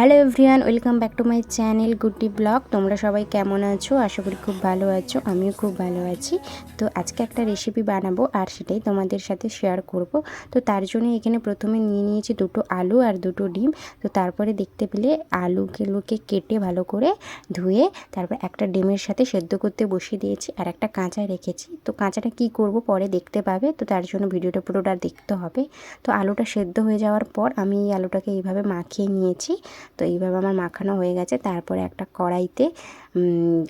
Hello everyone, welcome back to my channel Guddi blog. তোমরা সবাই কেমন আছো? আশা করি খুব ভালো আছো। আমিও খুব ভালো আছি। তো আজকে একটা রেসিপি বানাবো আর সেটাই তোমাদের সাথে শেয়ার করব। তো তার জন্য এখানে প্রথমে নিয়ে নিয়েছি দুটো আলু আর দুটো ডিম। তো তারপরে দেখতে পেলে আলুগুলোকে কেটে ভালো করে ধুয়ে তারপর একটা ডিমের সাথে সেদ্ধ করতে বসিয়ে দিয়েছি আর একটা কাঁচা রেখেছি। তো কাঁচাটা কি করব পরে দেখতে পাবে, তো তার জন্য ভিডিওটা পুরোটা দেখতে হবে। তো আলুটা সেদ্ধ হয়ে যাওয়ার পর আমি এই আলুটাকে এইভাবে মাখিয়ে নিয়েছি। তো এইভাবে আমার মাখানো হয়ে গেছে। তারপরে একটা কড়াইতে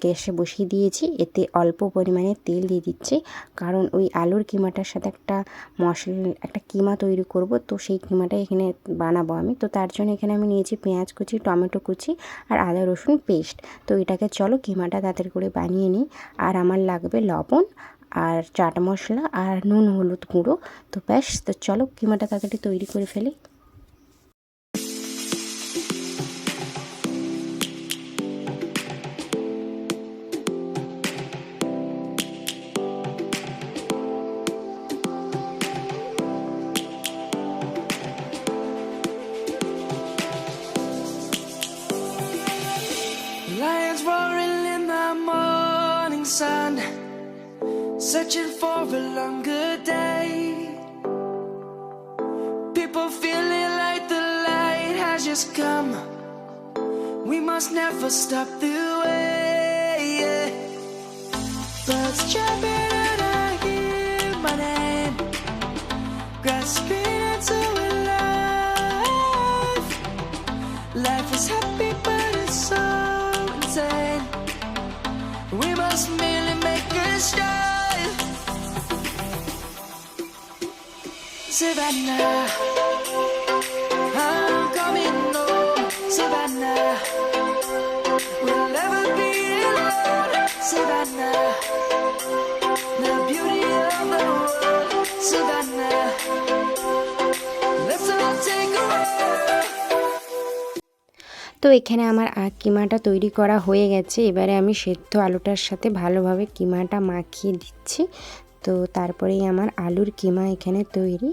গ্যাসে বসিয়ে দিয়েছি, এতে অল্প পরিমাণে তেল দিয়ে দিচ্ছি, কারণ ওই আলুর কিমাটার সাথে একটা কিমা তৈরি করব। তো সেই কিমাটা এখানে বানাবো আমি। তো তার জন্য এখানে আমি নিয়েছি পেঁয়াজ কুচি, টমেটো কুচি আর আদা রসুন পেস্ট। তো এটাকে চলো কিমাটা তাড়াতাড়ি করে বানিয়ে নিই। আর আমার লাগবে লবণ আর চাট মশলা আর নুন হলুদ গুঁড়ো। তো ব্যাস, তো চলো কিমাটা তাড়াতাড়ি তৈরি করে ফেলি। Lions roaring in the morning sun, searching for a longer day. People feeling like the light has just come. We must never stop the way. Birds chirping and I hear my name, grasping into a life. Life is happy but it's so insane. We must merely make a start. Savannah, I'm coming home. Savannah, we'll never be alone. Savannah, the beauty of the world. Savannah, let's all take a walk. তো এখানে আমার কিমাটা তৈরি করা হয়ে গেছে। এবারে আমি সেদ্ধ আলুটার সাথে ভালোভাবে কিমাটা মাখিয়ে দিচ্ছি। তো তারপরেই আমার আলুর কিমা এখানে তৈরি।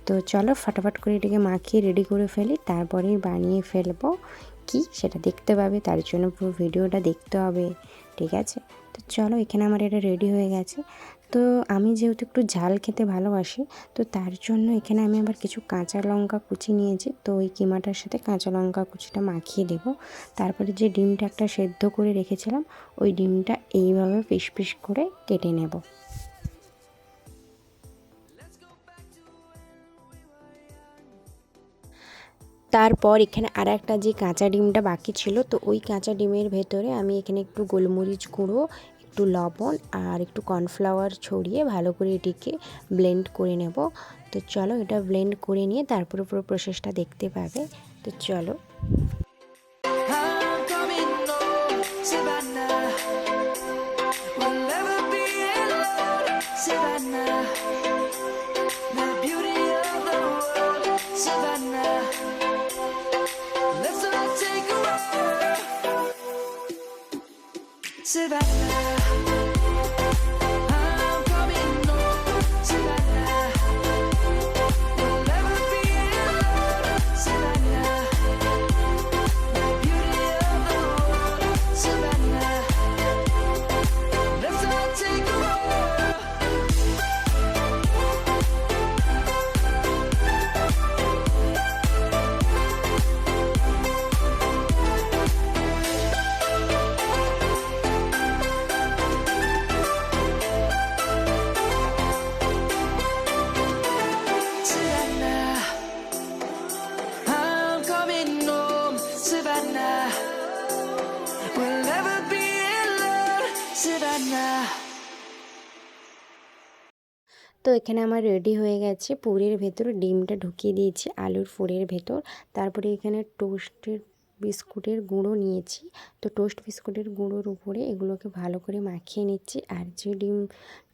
তো চলো ফটাফট করে এটাকে মাখিয়ে রেডি করে ফেলি, তারপরেই বানিয়ে ফেলবো কি সেটা দেখতে পাবে। তার জন্য পুরো ভিডিওটা দেখতে হবে, ঠিক আছে? তো চলো, এখানে আমার এটা রেডি হয়ে গেছে। তো আমি যেহেতু একটু ঝাল খেতে ভালোবাসি, তো তার জন্য এখানে আমি আবার কিছু কাঁচা লঙ্কা কুচি নিয়েছি। তো ওই কিমাটার সাথে কাঁচা লঙ্কা কুচিটা মাখিয়ে দেবো। তারপরে যে ডিমটা একটা সেদ্ধ করে রেখেছিলাম, ওই ডিমটা এইভাবে পিস পিস করে কেটে নেব। তারপর এখানে আর একটা যে কাঁচা ডিমটা বাকি ছিল, তো ওই কাঁচা ডিমের ভেতরে আমি এখানে একটু গোলমরিচ গুঁড়ো, একটু লবণ আর একটু কর্নফ্লাওয়ার ছড়িয়ে ভালো করে এটিকে ব্লেন্ড করে নেব। তো চলো, এটা ব্লেন্ড করে নিয়ে তারপরে পুরো প্রসেসটা দেখতে পাবে। তো চলো। I'm coming home, Savannah. We'll never be alone, Savannah. The beauty of the world, Savannah. Let's all take a walk, Savannah. I'm coming home, Savannah. We'll never be alone, Savannah. Beauty of the world, Savannah. Let's all take a walk. Savannah, I'm coming home, Savannah. We'll never be alone, Savannah. তো এখানে আমার ready হয়ে গেছে। পুরের ভেতর ডিমটা ঢুকিয়ে দিয়েছি আলুর পুরের ভেতর। তারপরে এখানে টোস্টের বিস্কুটের গুঁড়ো নিয়েছি। তো টোস্ট বিস্কুটের গুঁড়োর উপরে এগুলোকে ভালো করে মাখিয়ে নিচ্ছি। আর যে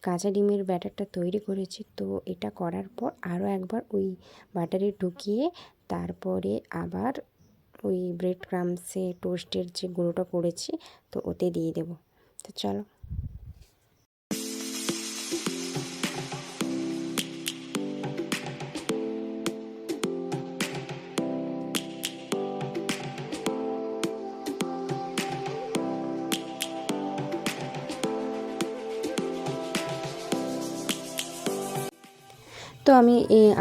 কাঁচা ডিমের ব্যাটারটা তৈরি করেছি, তো এটা করার পর আরও একবার ওই বাটারে ঢুকিয়ে তারপরে আবার ওই ব্রেড ক্রামসে টোস্টের যে গুঁড়োটা করেছি, তো ওতে দিয়ে দেবো। তো চলো। তো আমি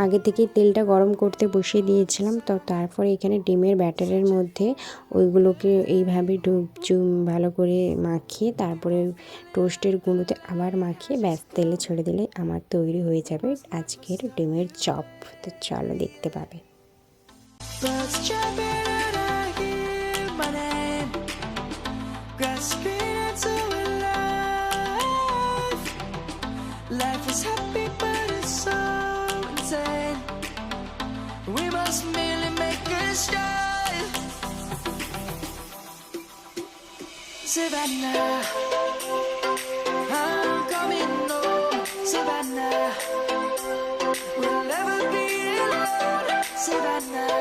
আগে থেকেই তেলটা গরম করতে বসিয়ে দিয়েছিলাম। তো তারপরে এখানে ডিমের ব্যাটারের মধ্যে ওইগুলোকে এইভাবে ভালো করে মাখিয়ে তারপরে টোস্টের গুঁড়োতে আবার মাখিয়ে ব্যাস তেলে ছেড়ে দিলে আমার তৈরি হয়ে যাবে আজকের ডিমের চপ। তো চলো দেখতে পাবে। Birds chirping and I hear my name, grasping into life. Life is happy but it's so insane. We must merely make a start. Savannah, I'm coming home. Savannah, we'll never be alone. Savannah,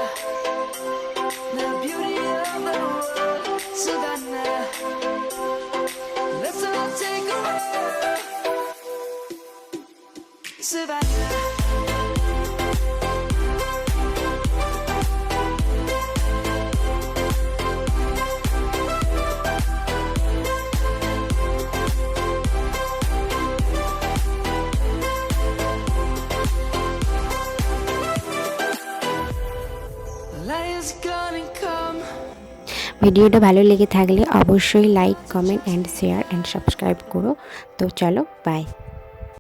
the beauty of the world. Savannah, let's all take a walk. Savannah. Lion's gonna come. ভিডিওটা ভালো লেগে থাকলে অবশ্যই like, comment and share and subscribe করো। তো চলো by.